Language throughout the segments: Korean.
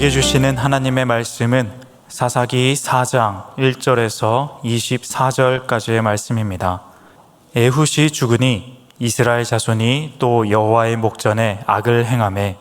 우리에게 주시는 하나님의 말씀은 사사기 4장 1절에서 24절까지의 말씀입니다. 에훗이 죽으니 이스라엘 자손이 또 여호와의 목전에 악을 행하매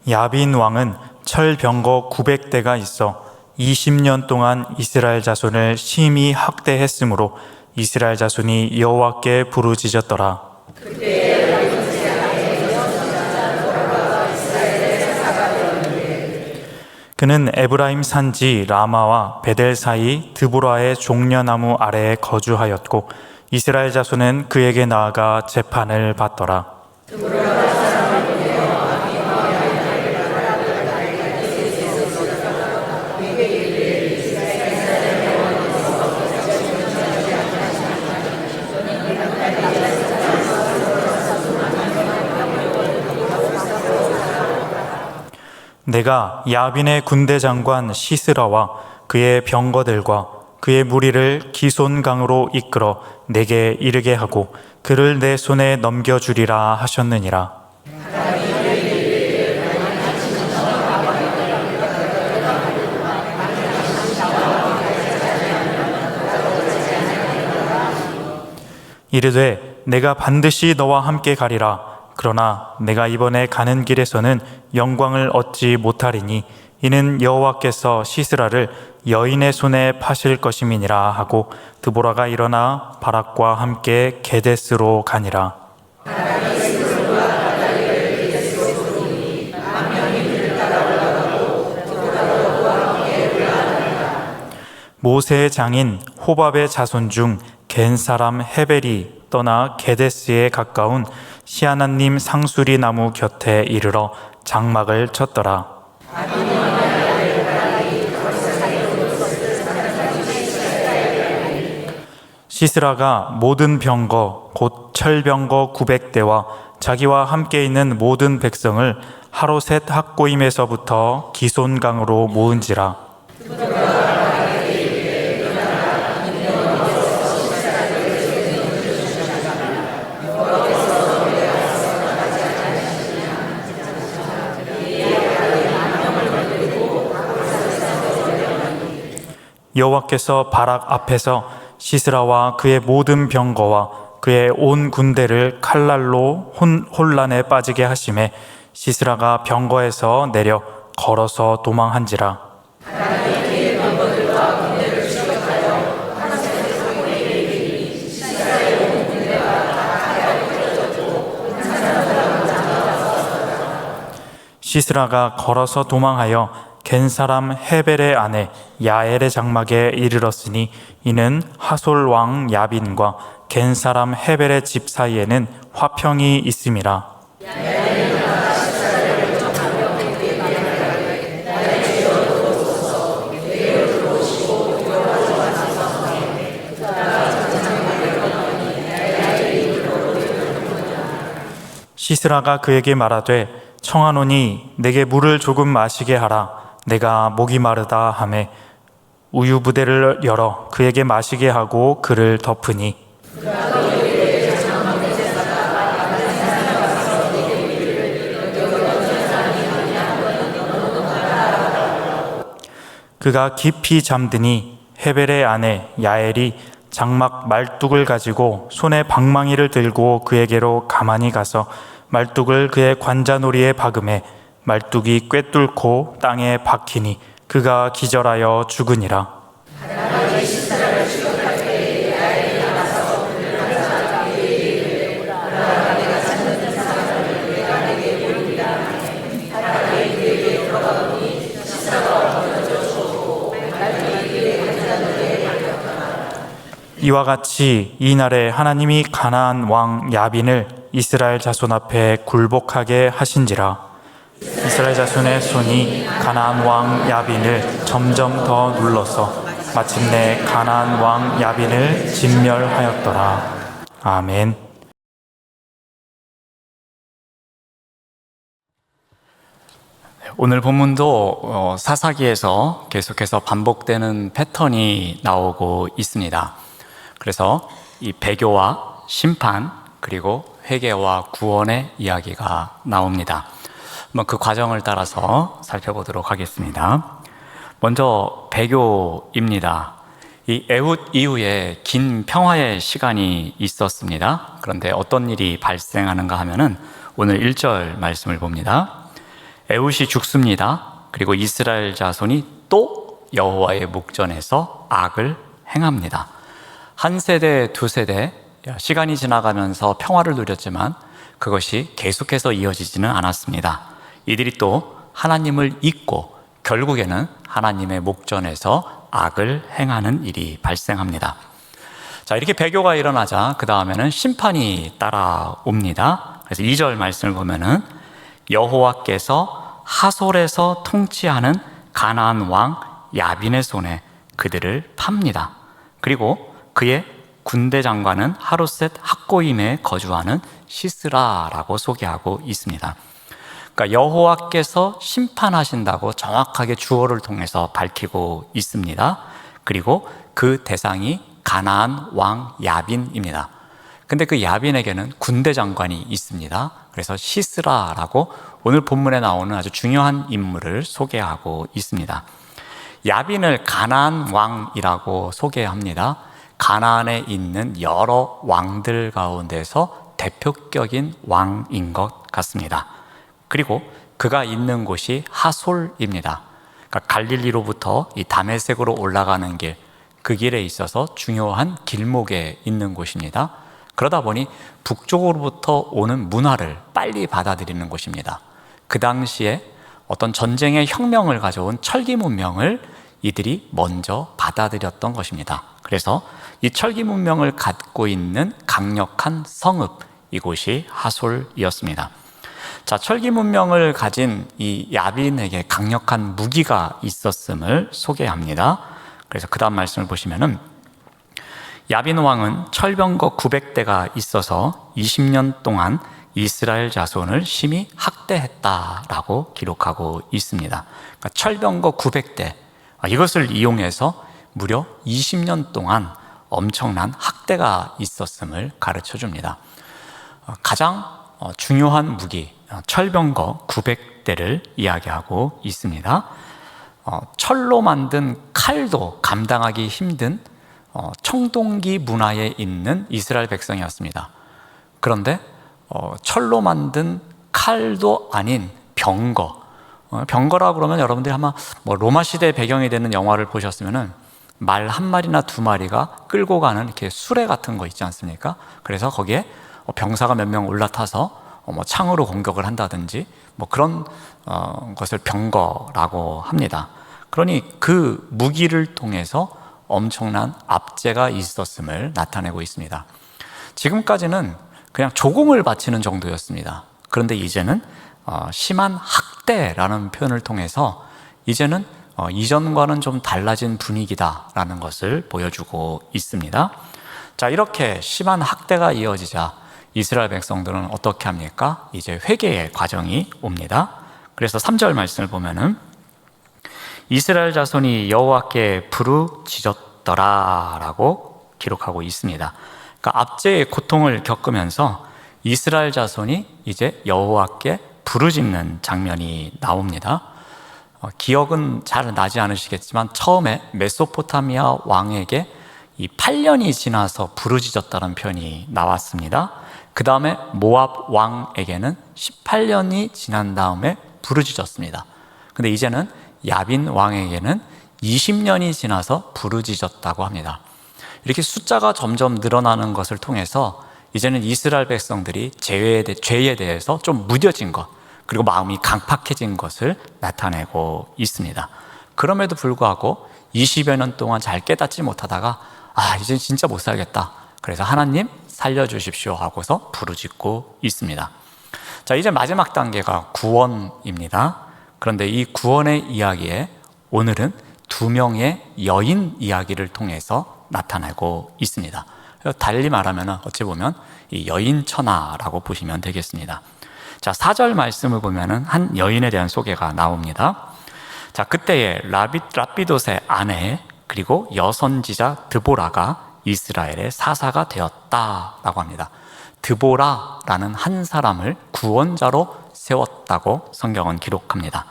야빈 왕은 철병거 900대가 있어 20년 동안 이스라엘 자손을 심히 학대했으므로 이스라엘 자손이 여호와께 부르짖었더라. 그는 에브라임 산지 라마와 베델 사이 드보라의 종려나무 아래에 거주하였고 이스라엘 자손은 그에게 나아가 재판을 받더라. 내가 야빈의 군대 장관 시스라와 그의 병거들과 그의 무리를 기손강으로 이끌어 내게 이르게 하고 그를 내 손에 넘겨주리라 하셨느니라. 이르되 내가 반드시 너와 함께 가리라. 그러나 내가 이번에 가는 길에서는 영광을 얻지 못하리니 이는 여호와께서 시스라를 여인의 손에 파실 것임이니라 하고 드보라가 일어나 바락과 함께 게데스로 가니라. 모세의 장인 호밥의 자손 중 겐 사람 헤벨이 떠나 게데스에 가까운 시아나님 상수리 나무 곁에 이르러 장막을 쳤더라. 시스라가 모든 병거 곧 철병거 900대와 자기와 함께 있는 모든 백성을 하로셋 학고임에서부터 기손강으로 모은지라. 여호와께서 바락 앞에서 시스라와 그의 모든 병거와 그의 온 군대를 칼날로 혼란에 빠지게 하심에 시스라가 병거에서 내려 걸어서 도망한지라. 시스라가 걸어서 도망하여 겐 사람 헤벨의 아내 야엘의 장막에 이르렀으니 이는 하솔 왕 야빈과 겐 사람 헤벨의 집 사이에는 화평이 있음이라. 시스라가 그에게 말하되 청하노니 내게 물을 조금 마시게 하라. 내가 목이 마르다 하매 우유 부대를 열어 그에게 마시게 하고 그를 덮으니 그가 깊이 잠드니 헤벨의 아내 야엘이 장막 말뚝을 가지고 손에 방망이를 들고 그에게로 가만히 가서 말뚝을 그의 관자놀이에 박음에 말뚝이 꿰뚫고 땅에 박히니 그가 기절하여 죽으니라. 이와 같이 이날에 하나님이 가나안 왕 야빈을 이스라엘 자손 앞에 굴복하게 하신지라. 이스라엘 자손의 손이 가나안 왕 야빈을 점점 더 눌러서 마침내 가나안 왕 야빈을 진멸하였더라. 아멘. 오늘 본문도 사사기에서 계속해서 반복되는 패턴이 나오고 있습니다. 그래서 이 배교와 심판 그리고 회개와 구원의 이야기가 나옵니다. 한번 그 과정을 따라서 살펴보도록 하겠습니다. 먼저 배교입니다. 이 에훗 이후에 긴 평화의 시간이 있었습니다. 그런데 어떤 일이 발생하는가 하면은 오늘 1절 말씀을 봅니다. 에훗이 죽습니다. 그리고 이스라엘 자손이 또 여호와의 목전에서 악을 행합니다. 한 세대, 두 세대, 시간이 지나가면서 평화를 누렸지만 그것이 계속해서 이어지지는 않았습니다. 이들이 또 하나님을 잊고 결국에는 하나님의 목전에서 악을 행하는 일이 발생합니다. 자, 이렇게 배교가 일어나자 그 다음에는 심판이 따라옵니다. 그래서 2절 말씀을 보면은 여호와께서 하솔에서 통치하는 가나안 왕 야빈의 손에 그들을 팝니다. 그리고 그의 군대 장관은 하루셋 학고임에 거주하는 시스라라고 소개하고 있습니다. 그러니까 여호와께서 심판하신다고 정확하게 주어를 통해서 밝히고 있습니다. 그리고 그 대상이 가나안 왕 야빈입니다. 근데 그 야빈에게는 군대 장관이 있습니다. 그래서 시스라라고 오늘 본문에 나오는 아주 중요한 인물을 소개하고 있습니다. 야빈을 가나안 왕이라고 소개합니다. 가나안에 있는 여러 왕들 가운데서 대표격인 왕인 것 같습니다. 그리고 그가 있는 곳이 하솔입니다. 그러니까 갈릴리로부터 이 다메섹으로 올라가는 길, 그 길에 있어서 중요한 길목에 있는 곳입니다. 그러다 보니 북쪽으로부터 오는 문화를 빨리 받아들이는 곳입니다. 그 당시에 어떤 전쟁의 혁명을 가져온 철기 문명을 이들이 먼저 받아들였던 것입니다. 그래서 이 철기 문명을 갖고 있는 강력한 성읍, 이곳이 하솔이었습니다. 자, 철기 문명을 가진 이 야빈에게 강력한 무기가 있었음을 소개합니다. 그래서 그 다음 말씀을 보시면은 야빈 왕은 철병거 900대가 있어서 20년 동안 이스라엘 자손을 심히 학대했다라고 기록하고 있습니다. 그러니까 철병거 900대, 이것을 이용해서 무려 20년 동안 엄청난 학대가 있었음을 가르쳐 줍니다. 가장 중요한 무기, 철병거 900대를 이야기하고 있습니다. 철로 만든 칼도 감당하기 힘든 청동기 문화에 있는 이스라엘 백성이었습니다. 그런데 철로 만든 칼도 아닌 병거, 병거라 그러면 여러분들이 아마 로마 시대 배경이 되는 영화를 보셨으면은 말 한 마리나 두 마리가 끌고 가는 이렇게 수레 같은 거 있지 않습니까? 그래서 거기에 병사가 몇 명 올라타서 창으로 공격을 한다든지 그런 것을 병거라고 합니다. 그러니 그 무기를 통해서 엄청난 압제가 있었음을 나타내고 있습니다. 지금까지는 그냥 조공을 바치는 정도였습니다. 그런데 이제는 심한 학대라는 표현을 통해서 이제는 이전과는 좀 달라진 분위기다라는 것을 보여주고 있습니다. 자, 이렇게 심한 학대가 이어지자 이스라엘 백성들은 어떻게 합니까? 이제 회개의 과정이 옵니다. 그래서 3절 말씀을 보면은 이스라엘 자손이 여호와께 부르짖었더라라고 기록하고 있습니다. 그러니까 압제의 고통을 겪으면서 이스라엘 자손이 이제 여호와께 부르짖는 장면이 나옵니다. 기억은 잘 나지 않으시겠지만 처음에 메소포타미아 왕에게 이 8년이 지나서 부르짖었다는 표현이 나왔습니다. 그 다음에 모압 왕에게는 18년이 지난 다음에 부르짖었습니다. 근데 이제는 야빈 왕에게는 20년이 지나서 부르짖었다고 합니다. 이렇게 숫자가 점점 늘어나는 것을 통해서 이제는 이스라엘 백성들이 죄에 대해서 좀 무뎌진 것, 그리고 마음이 강팍해진 것을 나타내고 있습니다. 그럼에도 불구하고 20여 년 동안 잘 깨닫지 못하다가 이제 진짜 못 살겠다, 그래서 하나님 살려주십시오 하고서 부르짖고 있습니다. 자, 이제 마지막 단계가 구원입니다. 그런데 이 구원의 이야기에 오늘은 두 명의 여인 이야기를 통해서 나타나고 있습니다. 달리 말하면 어찌 보면 이 여인 천하라고 보시면 되겠습니다. 자, 4절 말씀을 보면은 한 여인에 대한 소개가 나옵니다. 자, 그때에 라피돗의 아내 그리고 여선지자 드보라가 이스라엘의 사사가 되었다라고 합니다. 드보라라는 한 사람을 구원자로 세웠다고 성경은 기록합니다.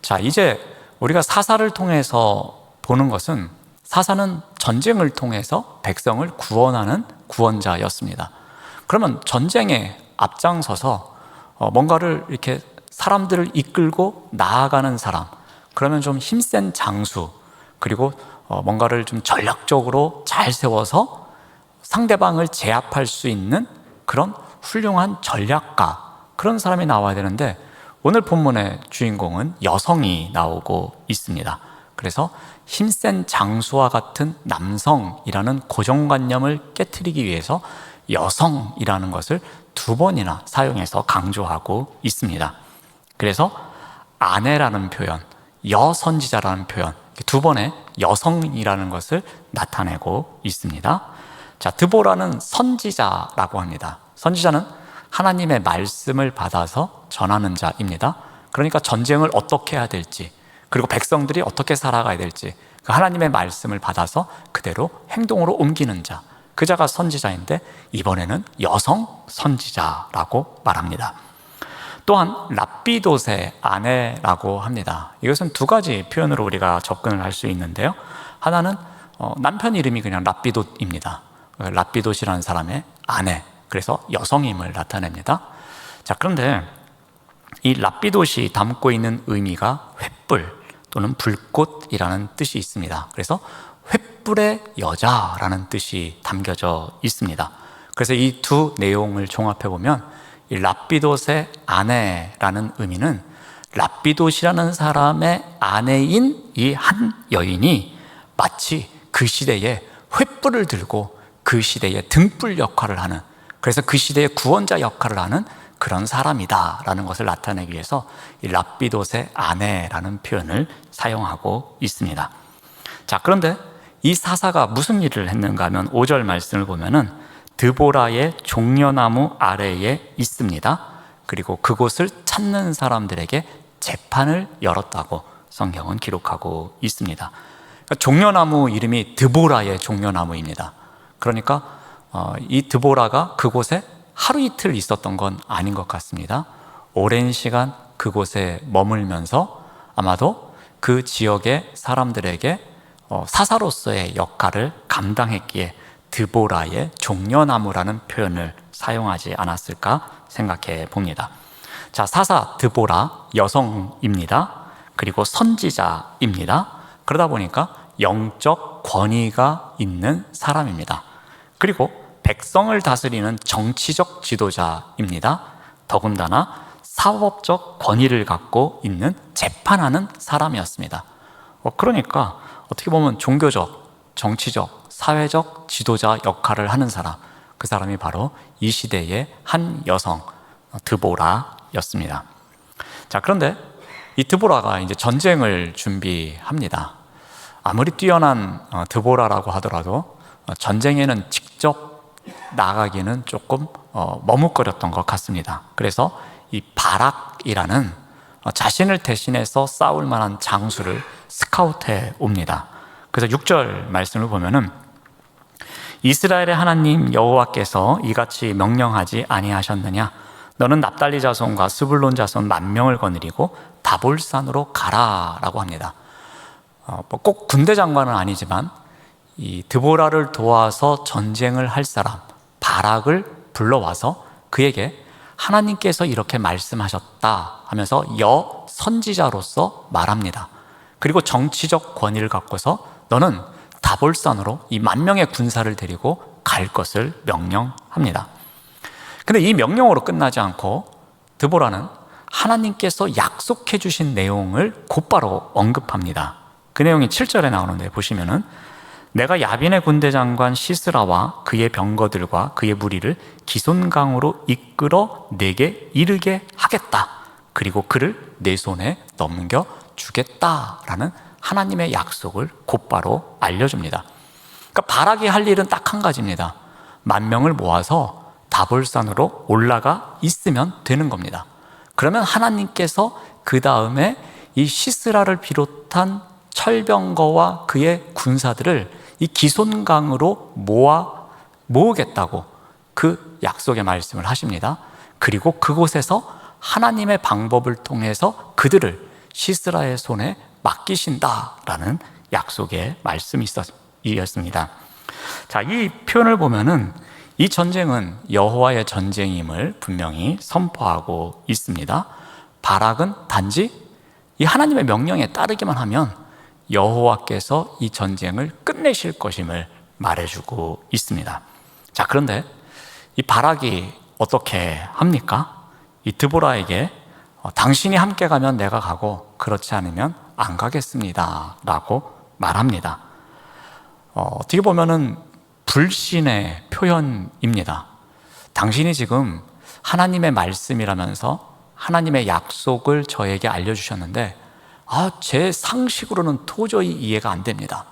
자, 이제 우리가 사사를 통해서 보는 것은, 사사는 전쟁을 통해서 백성을 구원하는 구원자였습니다. 그러면 전쟁에 앞장서서 뭔가를 이렇게 사람들을 이끌고 나아가는 사람, 그러면 좀 힘센 장수, 그리고 뭔가를 좀 전략적으로 잘 세워서 상대방을 제압할 수 있는 그런 훌륭한 전략가, 그런 사람이 나와야 되는데, 오늘 본문의 주인공은 여성이 나오고 있습니다. 그래서 힘센 장수와 같은 남성이라는 고정관념을 깨트리기 위해서 여성이라는 것을 2번이나 사용해서 강조하고 있습니다. 그래서 아내라는 표현, 여선지자라는 표현, 2번의 여성이라는 것을 나타내고 있습니다. 자, 드보라는 선지자라고 합니다. 선지자는 하나님의 말씀을 받아서 전하는 자입니다. 그러니까 전쟁을 어떻게 해야 될지, 그리고 백성들이 어떻게 살아가야 될지 그 하나님의 말씀을 받아서 그대로 행동으로 옮기는 자, 그 자가 선지자인데, 이번에는 여성 선지자라고 말합니다. 또한 라피돗의 아내라고 합니다. 이것은 2가지 표현으로 우리가 접근을 할 수 있는데요. 하나는 남편 이름이 그냥 라피돗입니다. 라피돗이라는 사람의 아내, 그래서 여성임을 나타냅니다. 자, 그런데 이 라피돗이 담고 있는 의미가 횃불 또는 불꽃이라는 뜻이 있습니다. 그래서 횃불의 여자라는 뜻이 담겨져 있습니다. 그래서 이 2 내용을 종합해 보면, 이 라피돗의 아내라는 의미는 라피돗이라는 사람의 아내인 이 한 여인이 마치 그 시대에 횃불을 들고 그 시대의 등불 역할을 하는, 그래서 그 시대의 구원자 역할을 하는 그런 사람이다라는 것을 나타내기 위해서 이 라피돗의 아내라는 표현을 사용하고 있습니다. 자, 그런데 이 사사가 무슨 일을 했는가 하면 5절 말씀을 보면은 드보라의 종려나무 아래에 있습니다. 그리고 그곳을 찾는 사람들에게 재판을 열었다고 성경은 기록하고 있습니다. 그러니까 종려나무 이름이 드보라의 종려나무입니다. 그러니까 이 드보라가 그곳에 하루 이틀 있었던 건 아닌 것 같습니다. 오랜 시간 그곳에 머물면서 아마도 그 지역의 사람들에게 사사로서의 역할을 감당했기에 드보라의 종려나무라는 표현을 사용하지 않았을까 생각해 봅니다. 자, 사사 드보라 여성입니다. 그리고 선지자입니다. 그러다 보니까 영적 권위가 있는 사람입니다. 그리고 백성을 다스리는 정치적 지도자입니다. 더군다나 사법적 권위를 갖고 있는 재판하는 사람이었습니다. 그러니까 어떻게 보면 종교적, 정치적, 사회적 지도자 역할을 하는 사람, 그 사람이 바로 이 시대의 한 여성 드보라였습니다. 자, 그런데 이 드보라가 이제 전쟁을 준비합니다. 아무리 뛰어난 드보라라고 하더라도 전쟁에는 직접 나가기는 조금 머뭇거렸던 것 같습니다. 그래서 이 바락이라는 자신을 대신해서 싸울 만한 장수를 스카우트해 옵니다. 그래서 6절 말씀을 보면은 이스라엘의 하나님 여호와께서 이같이 명령하지 아니하셨느냐? 너는 납달리 자손과 스불론 자손 10,000명을 거느리고 다볼산으로 가라라고 합니다. 꼭 군대 장관은 아니지만 이 드보라를 도와서 전쟁을 할 사람 바락을 불러와서 그에게 하나님께서 이렇게 말씀하셨다 하면서 여선지자로서 말합니다. 그리고 정치적 권위를 갖고서 너는 다볼산으로 이 10,000명의 군사를 데리고 갈 것을 명령합니다. 근데 이 명령으로 끝나지 않고 드보라는 하나님께서 약속해 주신 내용을 곧바로 언급합니다. 그 내용이 7절에 나오는데 보시면은 내가 야빈의 군대 장관 시스라와 그의 병거들과 그의 무리를 기손강으로 이끌어 내게 이르게 하겠다. 그리고 그를 내 손에 넘겨 주겠다라는 하나님의 약속을 곧바로 알려줍니다. 그러니까 바락이 할 일은 딱 한 가지입니다. 10,000명을 모아서 다볼산으로 올라가 있으면 되는 겁니다. 그러면 하나님께서 그 다음에 이 시스라를 비롯한 철병거와 그의 군사들을 이 기손강으로 모으겠다고 그 약속의 말씀을 하십니다. 그리고 그곳에서 하나님의 방법을 통해서 그들을 시스라의 손에 맡기신다라는 약속의 말씀이었습니다. 자, 이 표현을 보면은 이 전쟁은 여호와의 전쟁임을 분명히 선포하고 있습니다. 바락은 단지 이 하나님의 명령에 따르기만 하면 여호와께서 이 전쟁을 끝내실 것임을 말해주고 있습니다. 자, 그런데 이 바락이 어떻게 합니까? 이 드보라에게 당신이 함께 가면 내가 가고 그렇지 않으면 안 가겠습니다 라고 말합니다. 어떻게 보면은 불신의 표현입니다. 당신이 지금 하나님의 말씀이라면서 하나님의 약속을 저에게 알려주셨는데 제 상식으로는 도저히 이해가 안 됩니다.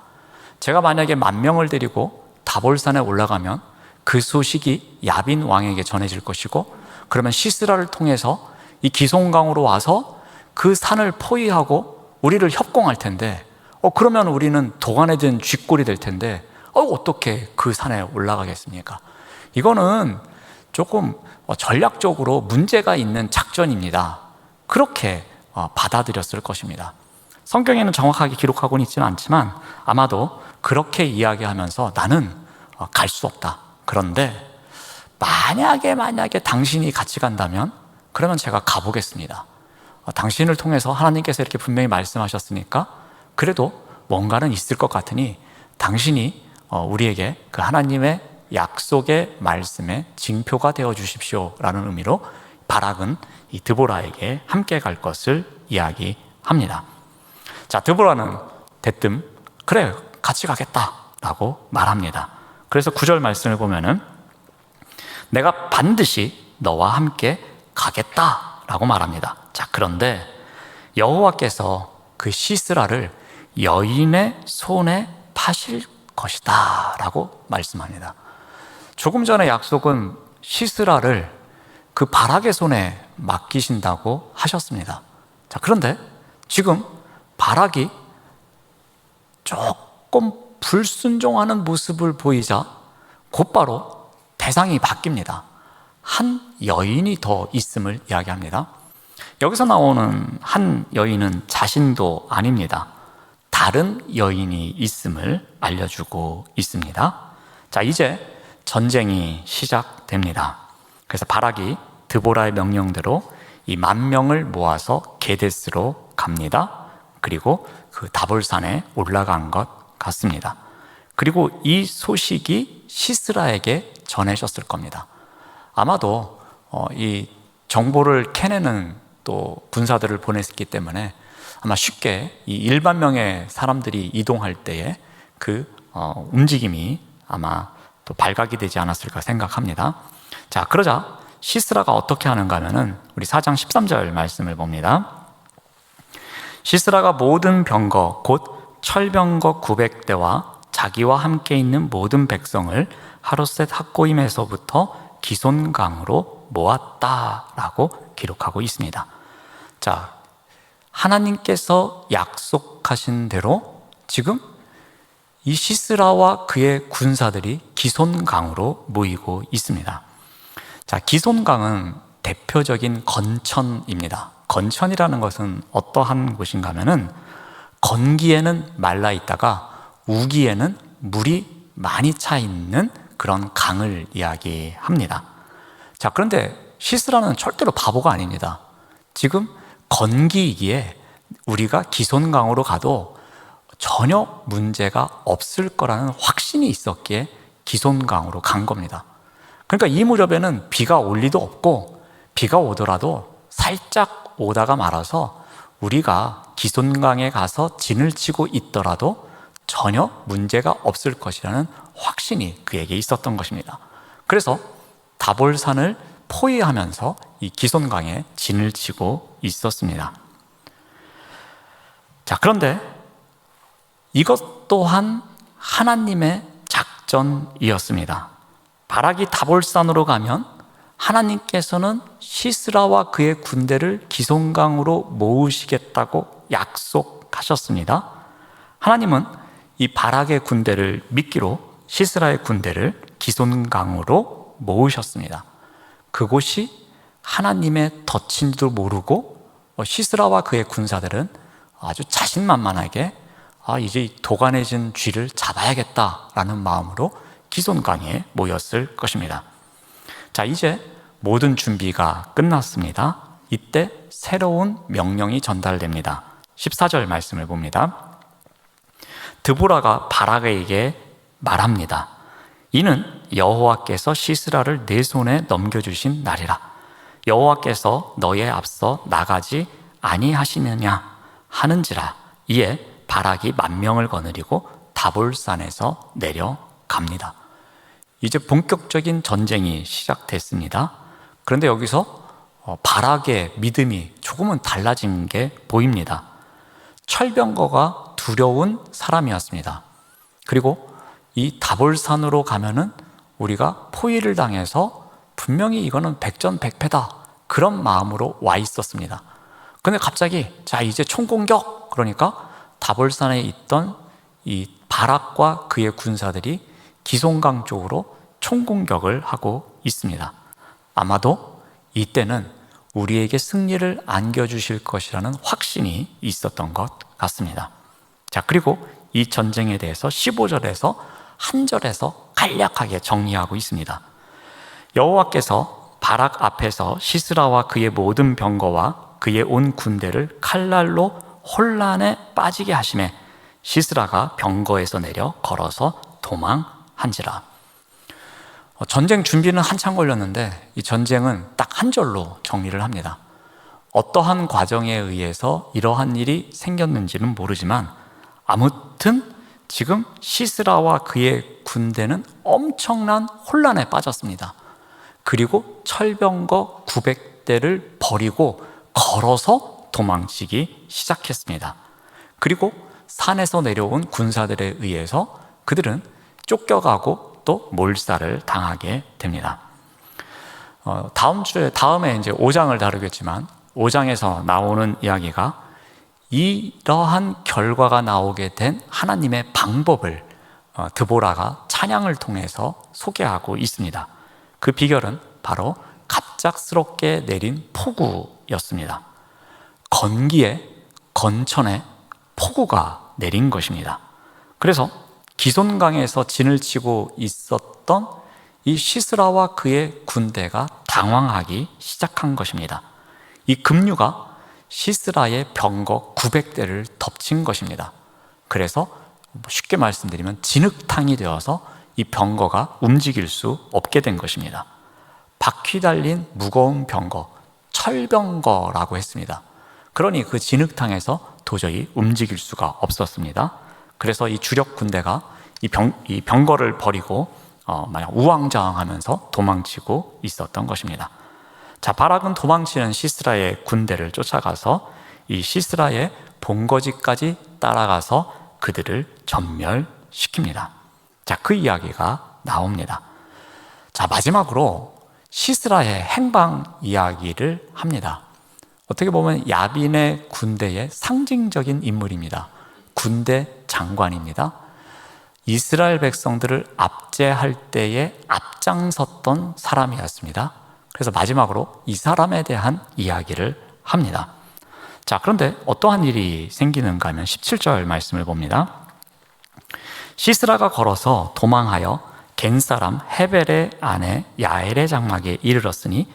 제가 만약에 10,000명을 데리고 다볼산에 올라가면 그 소식이 야빈 왕에게 전해질 것이고, 그러면 시스라를 통해서 이 기손강으로 와서 그 산을 포위하고 우리를 협공할 텐데, 그러면 우리는 도간에 든 쥐꼴이 될 텐데 어떻게 그 산에 올라가겠습니까? 이거는 조금 전략적으로 문제가 있는 작전입니다. 그렇게 받아들였을 것입니다. 성경에는 정확하게 기록하고는 있지는 않지만 아마도 그렇게 이야기하면서 나는 갈 수 없다. 그런데 만약에 당신이 같이 간다면 그러면 제가 가보겠습니다. 당신을 통해서 하나님께서 이렇게 분명히 말씀하셨으니까 그래도 뭔가는 있을 것 같으니 당신이 우리에게 그 하나님의 약속의 말씀에 징표가 되어 주십시오 라는 의미로 바락은 이 드보라에게 함께 갈 것을 이야기합니다. 자, 드보라는 대뜸 그래 같이 가겠다 라고 말합니다. 그래서 9절 말씀을 보면은 내가 반드시 너와 함께 가겠다 라고 말합니다. 자, 그런데 여호와께서 그 시스라를 여인의 손에 파실 것이다 라고 말씀합니다. 조금 전에 약속은 시스라를 그 바락의 손에 맡기신다고 하셨습니다. 자, 그런데 지금 바락이 조금 불순종하는 모습을 보이자 곧바로 대상이 바뀝니다. 한 여인이 더 있음을 이야기합니다. 여기서 나오는 한 여인은 자신도 아닙니다. 다른 여인이 있음을 알려주고 있습니다. 자, 이제 전쟁이 시작됩니다. 그래서 바락이 드보라의 명령대로 이 10,000명을 모아서 게데스로 갑니다. 그리고 그 다볼산에 올라간 것 같습니다. 그리고 이 소식이 시스라에게 전해졌을 겁니다. 아마도 이 정보를 캐내는 또 군사들을 보냈기 때문에 아마 쉽게 이 10,000명의 사람들이 이동할 때에 그 움직임이 아마 또 발각이 되지 않았을까 생각합니다. 자, 그러자 시스라가 어떻게 하는가 하면은 우리 4장 13절 말씀을 봅니다. 시스라가 모든 병거 곧 철병거 900대와 자기와 함께 있는 모든 백성을 하롯셋 학고임에서부터 기손강으로 모았다라고 기록하고 있습니다. 자, 하나님께서 약속하신 대로 지금 이 시스라와 그의 군사들이 기손강으로 모이고 있습니다. 자, 기손강은 대표적인 건천입니다. 건천이라는 것은 어떠한 곳인가 하면은 건기에는 말라 있다가 우기에는 물이 많이 차 있는 그런 강을 이야기합니다. 자, 그런데 시스라는 절대로 바보가 아닙니다. 지금 건기이기에 우리가 기손강으로 가도 전혀 문제가 없을 거라는 확신이 있었기에 기손강으로 간 겁니다. 그러니까 이 무렵에는 비가 올 리도 없고 비가 오더라도 살짝 오다가 말아서 우리가 기손강에 가서 진을 치고 있더라도 전혀 문제가 없을 것이라는 확신이 그에게 있었던 것입니다. 그래서 다볼산을 포위하면서 이 기손강에 진을 치고 있었습니다. 자, 그런데 이것 또한 하나님의 작전이었습니다. 바락이 다볼산으로 가면 하나님께서는 시스라와 그의 군대를 기손강으로 모으시겠다고 약속하셨습니다. 하나님은 이 바락의 군대를 미끼로 시스라의 군대를 기손강으로 모으셨습니다. 그곳이 하나님의 덫인지도 모르고 시스라와 그의 군사들은 아주 자신만만하게 이제 이 도가내진 쥐를 잡아야겠다라는 마음으로 기손강에 모였을 것입니다. 자, 이제 모든 준비가 끝났습니다. 이때 새로운 명령이 전달됩니다. 14절 말씀을 봅니다. 드보라가 바락에게 말합니다. 이는 여호와께서 시스라를 내 손에 넘겨주신 날이라. 여호와께서 너의 앞서 나가지 아니하시느냐 하는지라. 이에 바락이 10,000명을 거느리고 다볼산에서 내려갑니다. 이제 본격적인 전쟁이 시작됐습니다. 그런데 여기서 바락의 믿음이 조금은 달라진 게 보입니다. 철병거가 두려운 사람이었습니다. 그리고 이 다볼산으로 가면은 우리가 포위를 당해서 분명히 이거는 백전백패다, 그런 마음으로 와 있었습니다. 근데 갑자기 자 이제 총공격, 그러니까 다볼산에 있던 이 바락과 그의 군사들이 기손강 쪽으로 총공격을 하고 있습니다. 아마도 이때는 우리에게 승리를 안겨주실 것이라는 확신이 있었던 것 같습니다. 자, 그리고 이 전쟁에 대해서 15절에서 한 절에서 간략하게 정리하고 있습니다. 여호와께서 바락 앞에서 시스라와 그의 모든 병거와 그의 온 군대를 칼날로 혼란에 빠지게 하심에 시스라가 병거에서 내려 걸어서 도망한지라. 전쟁 준비는 한참 걸렸는데 이 전쟁은 딱 한 절로 정리를 합니다. 어떠한 과정에 의해서 이러한 일이 생겼는지는 모르지만 아무튼 지금 시스라와 그의 군대는 엄청난 혼란에 빠졌습니다. 그리고 철병거 900대를 버리고 걸어서 도망치기 시작했습니다. 그리고 산에서 내려온 군사들에 의해서 그들은 쫓겨가고 또 몰살을 당하게 됩니다. 다음에 이제 5장을 다루겠지만 5장에서 나오는 이야기가 이러한 결과가 나오게 된 하나님의 방법을 드보라가 찬양을 통해서 소개하고 있습니다. 그 비결은 바로 갑작스럽게 내린 폭우였습니다. 건기에 건천에 폭우가 내린 것입니다. 그래서 기손강에서 진을 치고 있었던 이 시스라와 그의 군대가 당황하기 시작한 것입니다. 이 급류가 시스라의 병거 900대를 덮친 것입니다. 그래서 쉽게 말씀드리면 진흙탕이 되어서 이 병거가 움직일 수 없게 된 것입니다. 바퀴 달린 무거운 병거, 철병거라고 했습니다. 그러니 그 진흙탕에서 도저히 움직일 수가 없었습니다. 그래서 이 주력 군대가 이 병거를 버리고 마냥 우왕좌왕하면서 도망치고 있었던 것입니다. 자, 바락은 도망치는 시스라의 군대를 쫓아가서 이 시스라의 본거지까지 따라가서 그들을 전멸시킵니다. 자, 그 이야기가 나옵니다. 자, 마지막으로 시스라의 행방 이야기를 합니다. 어떻게 보면 야빈의 군대의 상징적인 인물입니다. 군대 장관입니다. 이스라엘 백성들을 압제할 때에 앞장섰던 사람이었습니다. 그래서 마지막으로 이 사람에 대한 이야기를 합니다. 자, 그런데 어떠한 일이 생기는가 하면 17절 말씀을 봅니다. 시스라가 걸어서 도망하여 겐 사람 헤벨의 아내 야엘의 장막에 이르렀으니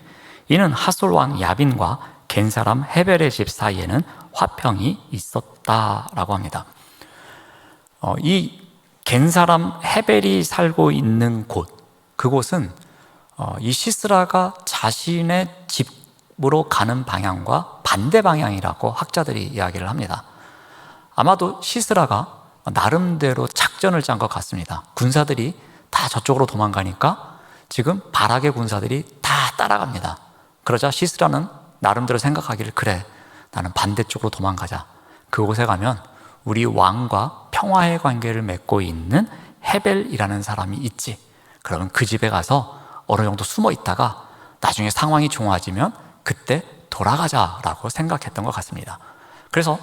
이는 하솔 왕 야빈과 겐 사람 헤벨의 집 사이에는 화평이 있었다라고 합니다. 이 겐 사람 헤벨이 살고 있는 그곳은 이 시스라가 자신의 집으로 가는 방향과 반대 방향이라고 학자들이 이야기를 합니다. 아마도 시스라가 나름대로 작전을 짠 것 같습니다. 군사들이 다 저쪽으로 도망가니까 지금 바락의 군사들이 다 따라갑니다. 그러자 시스라는 나름대로 생각하기를, 그래, 나는 반대쪽으로 도망가자. 그곳에 가면 우리 왕과 평화의 관계를 맺고 있는 헤벨이라는 사람이 있지. 그러면 그 집에 가서 어느 정도 숨어 있다가 나중에 상황이 좋아지면 그때 돌아가자라고 생각했던 것 같습니다. 그래서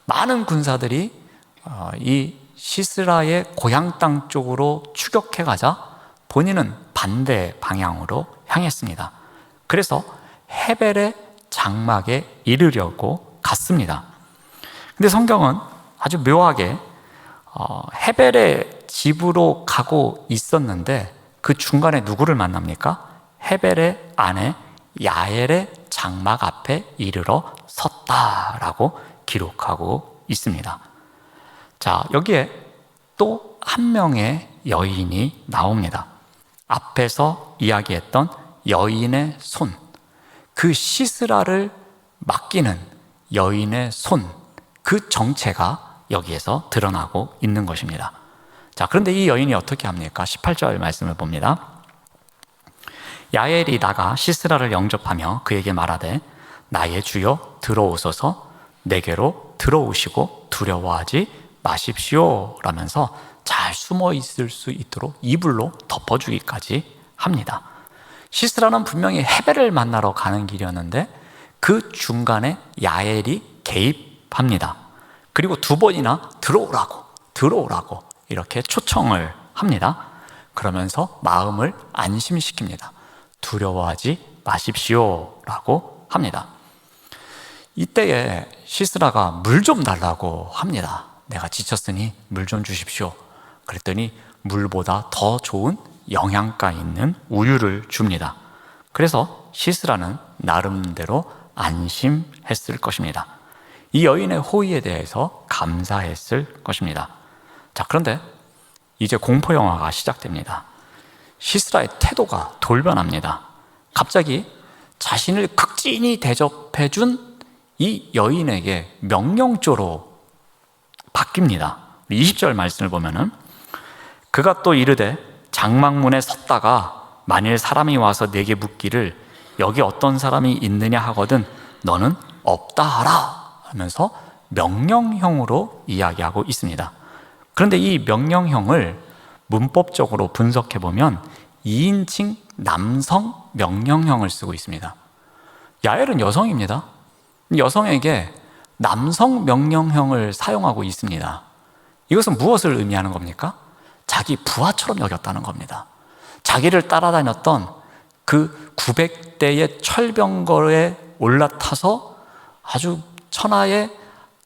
많은 군사들이 이 시스라의 고향 땅 쪽으로 추격해 가자 본인은 반대 방향으로 향했습니다. 그래서 헤벨의 장막에 이르려고 갔습니다. 근데 성경은 아주 묘하게 헤벨의 집으로 가고 있었는데 그 중간에 누구를 만납니까? 헤벨의 아내 야엘의 장막 앞에 이르러 섰다라고 기록하고 있습니다. 자, 여기에 또 한 명의 여인이 나옵니다. 앞에서 이야기했던 여인의 손, 그 시스라를 맡기는 여인의 손, 그 정체가 여기에서 드러나고 있는 것입니다. 자, 그런데 이 여인이 어떻게 합니까? 18절 말씀을 봅니다. 야엘이 나가 시스라를 영접하며 그에게 말하되 나의 주여 들어오소서, 내게로 들어오시고 두려워하지 마십시오 라면서 잘 숨어 있을 수 있도록 이불로 덮어주기까지 합니다. 시스라는 분명히 헤벨을 만나러 가는 길이었는데 그 중간에 야엘이 개입합니다. 그리고 두 번이나 들어오라고 이렇게 초청을 합니다. 그러면서 마음을 안심시킵니다. 두려워하지 마십시오 라고 합니다. 이때에 시스라가 물 좀 달라고 합니다. 내가 지쳤으니 물 좀 주십시오. 그랬더니 물보다 더 좋은 영양가 있는 우유를 줍니다. 그래서 시스라는 나름대로 안심했을 것입니다. 이 여인의 호의에 대해서 감사했을 것입니다. 자, 그런데 이제 공포 영화가 시작됩니다. 시스라의 태도가 돌변합니다. 갑자기 자신을 극진히 대접해준 이 여인에게 명령조로 바뀝니다. 20절 말씀을 보면은 그가 또 이르되 장막문에 섰다가 만일 사람이 와서 내게 묻기를 여기 어떤 사람이 있느냐 하거든 너는 없다 하라 하면서 명령형으로 이야기하고 있습니다. 그런데 이 명령형을 문법적으로 분석해 보면 2인칭 남성 명령형을 쓰고 있습니다. 야엘은 여성입니다. 여성에게 남성 명령형을 사용하고 있습니다. 이것은 무엇을 의미하는 겁니까? 자기 부하처럼 여겼다는 겁니다. 자기를 따라다녔던 그 900대의 철병거에 올라타서 아주 천하의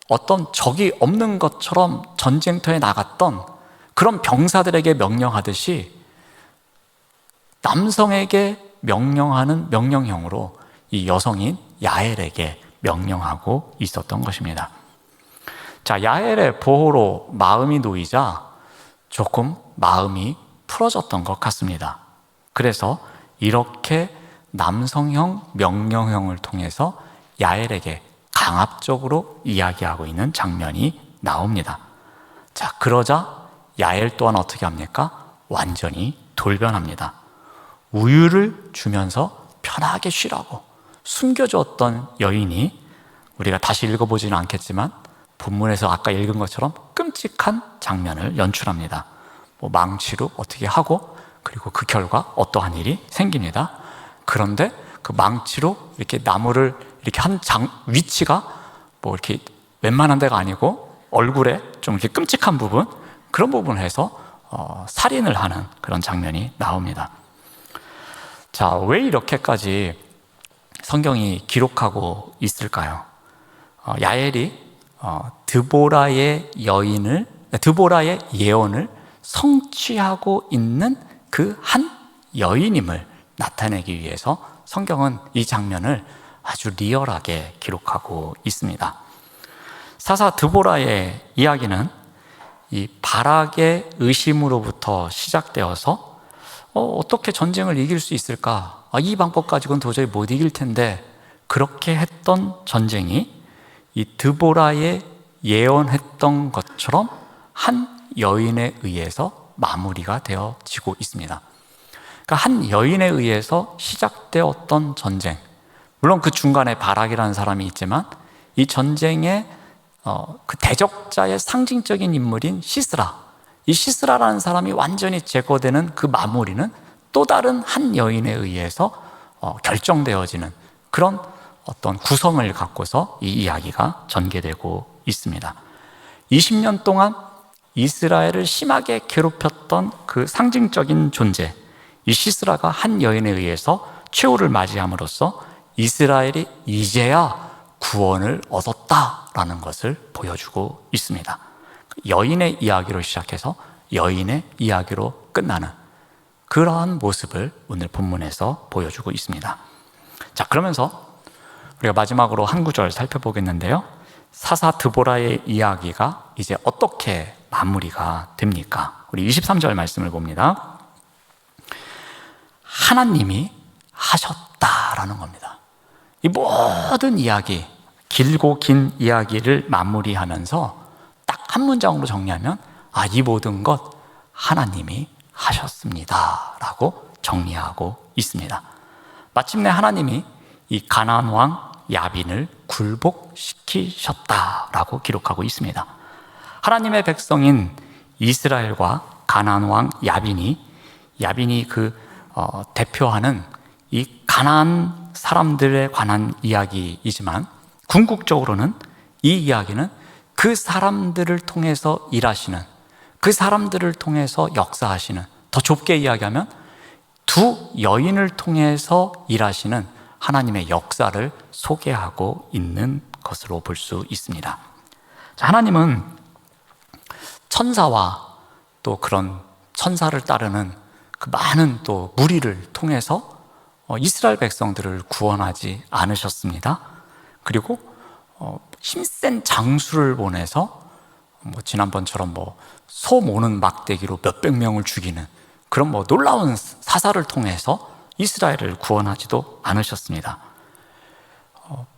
어떤 적이 없는 것처럼 전쟁터에 나갔던 그런 병사들에게 명령하듯이 남성에게 명령하는 명령형으로 이 여성인 야엘에게 명령하고 있었던 것입니다. 자, 야엘의 보호로 마음이 놓이자 조금 마음이 풀어졌던 것 같습니다. 그래서 이렇게 남성형 명령형을 통해서 야엘에게 강압적으로 이야기하고 있는 장면이 나옵니다. 자, 그러자 야엘 또한 어떻게 합니까? 완전히 돌변합니다. 우유를 주면서 편하게 쉬라고 숨겨주었던 여인이 우리가 다시 읽어보지는 않겠지만 본문에서 아까 읽은 것처럼 끔찍한 장면을 연출합니다. 망치로 어떻게 하고 그리고 그 결과 어떠한 일이 생깁니다. 그런데 그 망치로 이렇게 나무를 이렇게 한 위치가 뭐 이렇게 웬만한 데가 아니고 얼굴에 좀 이렇게 끔찍한 부분, 그런 부분을 해서 살인을 하는 그런 장면이 나옵니다. 자, 왜 이렇게까지 성경이 기록하고 있을까요? 야엘이 드보라의 예언을 성취하고 있는 그 한 여인임을 나타내기 위해서 성경은 이 장면을 아주 리얼하게 기록하고 있습니다. 사사 드보라의 이야기는 이 바락의 의심으로부터 시작되어서 어떻게 전쟁을 이길 수 있을까? 이 방법 가지고는 도저히 못 이길 텐데, 그렇게 했던 전쟁이 이 드보라의 예언했던 것처럼 한 여인에 의해서 마무리가 되어지고 있습니다. 그러니까 한 여인에 의해서 시작되었던 전쟁, 물론 그 중간에 바락이라는 사람이 있지만 이 전쟁의 그 대적자의 상징적인 인물인 시스라, 이 시스라라는 사람이 완전히 제거되는 그 마무리는 또 다른 한 여인에 의해서 결정되어지는 그런 어떤 구성을 갖고서 이 이야기가 전개되고 있습니다. 20년 동안 이스라엘을 심하게 괴롭혔던 그 상징적인 존재, 이 시스라가 한 여인에 의해서 최후를 맞이함으로써 이스라엘이 이제야 구원을 얻었다라는 것을 보여주고 있습니다. 여인의 이야기로 시작해서 여인의 이야기로 끝나는 그러한 모습을 오늘 본문에서 보여주고 있습니다. 자, 그러면서 우리가 마지막으로 한 구절 살펴보겠는데요. 사사 드보라의 이야기가 이제 어떻게 마무리가 됩니까? 우리 23절 말씀을 봅니다. 하나님이 하셨다라는 겁니다. 이 모든 이야기, 길고 긴 이야기를 마무리하면서 딱 한 문장으로 정리하면 이 모든 것 하나님이 하셨습니다 라고 정리하고 있습니다. 마침내 하나님이 이 가나안 왕 야빈을 굴복시키셨다라고 기록하고 있습니다. 하나님의 백성인 이스라엘과 가나안 왕 야빈이 대표하는 이 가나안 사람들에 관한 이야기이지만 궁극적으로는 이 이야기는 그 사람들을 통해서 일하시는, 그 사람들을 통해서 역사하시는, 더 좁게 이야기하면 두 여인을 통해서 일하시는 하나님의 역사를 소개하고 있는 것으로 볼 수 있습니다. 자, 하나님은 천사와 또 그런 천사를 따르는 그 많은 또 무리를 통해서 이스라엘 백성들을 구원하지 않으셨습니다. 그리고 힘센 장수를 보내서 지난번처럼 소 모는 막대기로 몇백 명을 죽이는 그런 놀라운 사사를 통해서 이스라엘을 구원하지도 않으셨습니다.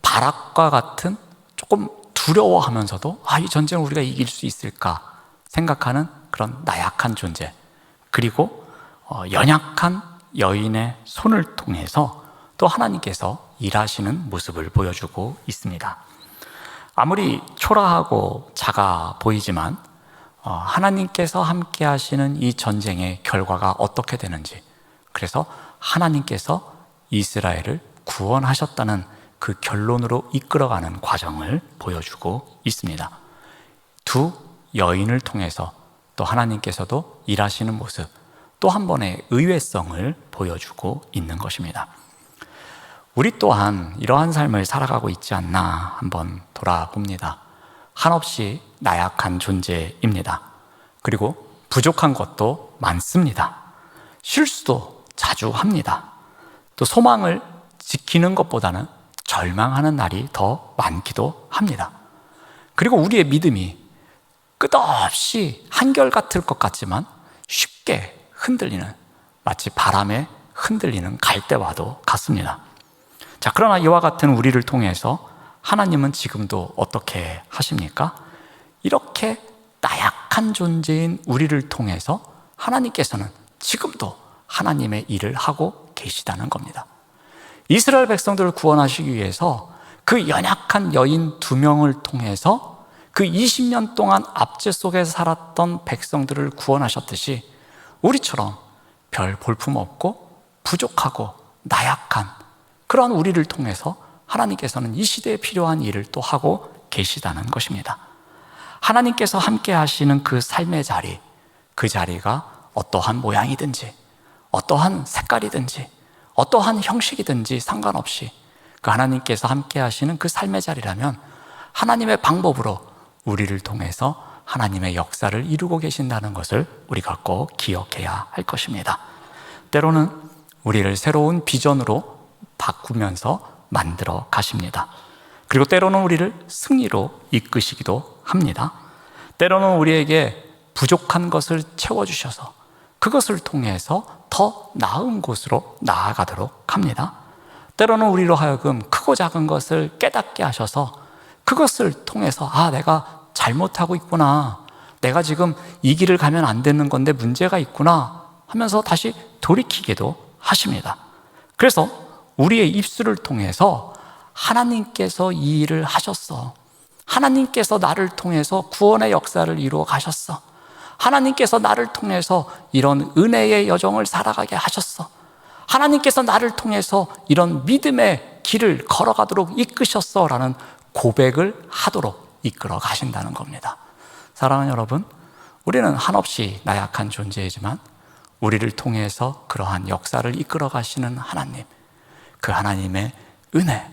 바락과 같은 조금 두려워하면서도 이 전쟁을 우리가 이길 수 있을까 생각하는 그런 나약한 존재, 그리고 연약한 여인의 손을 통해서 또 하나님께서 일하시는 모습을 보여주고 있습니다. 아무리 초라하고 작아 보이지만 하나님께서 함께 하시는 이 전쟁의 결과가 어떻게 되는지, 그래서 하나님께서 이스라엘을 구원하셨다는 그 결론으로 이끌어가는 과정을 보여주고 있습니다. 두 여인을 통해서 또 하나님께서도 일하시는 모습, 또 한 번의 의외성을 보여주고 있는 것입니다. 우리 또한 이러한 삶을 살아가고 있지 않나 한번 돌아봅니다. 한없이 나약한 존재입니다. 그리고 부족한 것도 많습니다. 실수도 자주 합니다. 또 소망을 지키는 것보다는 절망하는 날이 더 많기도 합니다. 그리고 우리의 믿음이 끝없이 한결같을 것 같지만 쉽게 흔들리는, 마치 바람에 흔들리는 갈대와도 같습니다. 자, 그러나 이와 같은 우리를 통해서 하나님은 지금도 어떻게 하십니까? 이렇게 나약한 존재인 우리를 통해서 하나님께서는 지금도 하나님의 일을 하고 계시다는 겁니다. 이스라엘 백성들을 구원하시기 위해서 그 연약한 여인 2명을 통해서 그 20년 동안 압제 속에 살았던 백성들을 구원하셨듯이 우리처럼 별 볼품없고 부족하고 나약한 그러한 우리를 통해서 하나님께서는 이 시대에 필요한 일을 또 하고 계시다는 것입니다. 하나님께서 함께 하시는 그 삶의 자리, 그 자리가 어떠한 모양이든지 어떠한 색깔이든지 어떠한 형식이든지 상관없이 그 하나님께서 함께 하시는 그 삶의 자리라면 하나님의 방법으로 우리를 통해서 하나님의 역사를 이루고 계신다는 것을 우리가 꼭 기억해야 할 것입니다. 때로는 우리를 새로운 비전으로 바꾸면서 만들어 가십니다. 그리고 때로는 우리를 승리로 이끄시기도 합니다. 때로는 우리에게 부족한 것을 채워주셔서 그것을 통해서 더 나은 곳으로 나아가도록 합니다. 때로는 우리로 하여금 크고 작은 것을 깨닫게 하셔서 그것을 통해서 내가 잘못하고 있구나, 내가 지금 이 길을 가면 안 되는 건데 문제가 있구나 하면서 다시 돌이키게도 하십니다. 그래서 우리의 입술을 통해서 하나님께서 이 일을 하셨어, 하나님께서 나를 통해서 구원의 역사를 이루어 가셨어, 하나님께서 나를 통해서 이런 은혜의 여정을 살아가게 하셨어, 하나님께서 나를 통해서 이런 믿음의 길을 걸어가도록 이끄셨어 라는 고백을 하도록 이끌어 가신다는 겁니다. 사랑하는 여러분, 우리는 한없이 나약한 존재이지만 우리를 통해서 그러한 역사를 이끌어 가시는 하나님, 그 하나님의 은혜,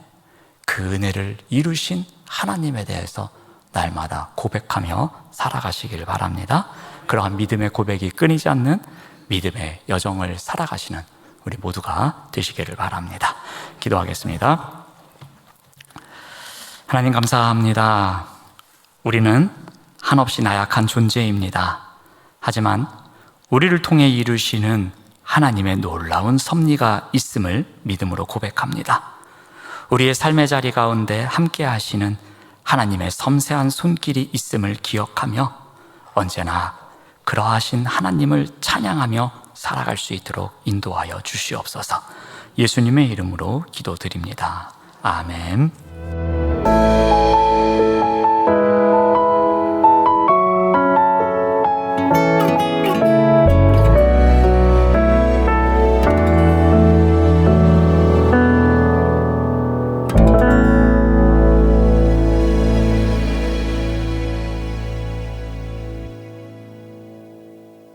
그 은혜를 이루신 하나님에 대해서 날마다 고백하며 살아가시길 바랍니다. 그러한 믿음의 고백이 끊이지 않는 믿음의 여정을 살아가시는 우리 모두가 되시기를 바랍니다. 기도하겠습니다. 하나님 감사합니다. 우리는 한없이 나약한 존재입니다. 하지만 우리를 통해 이루시는 하나님의 놀라운 섭리가 있음을 믿음으로 고백합니다. 우리의 삶의 자리 가운데 함께 하시는 하나님의 섬세한 손길이 있음을 기억하며 언제나 그러하신 하나님을 찬양하며 살아갈 수 있도록 인도하여 주시옵소서. 예수님의 이름으로 기도드립니다. 아멘.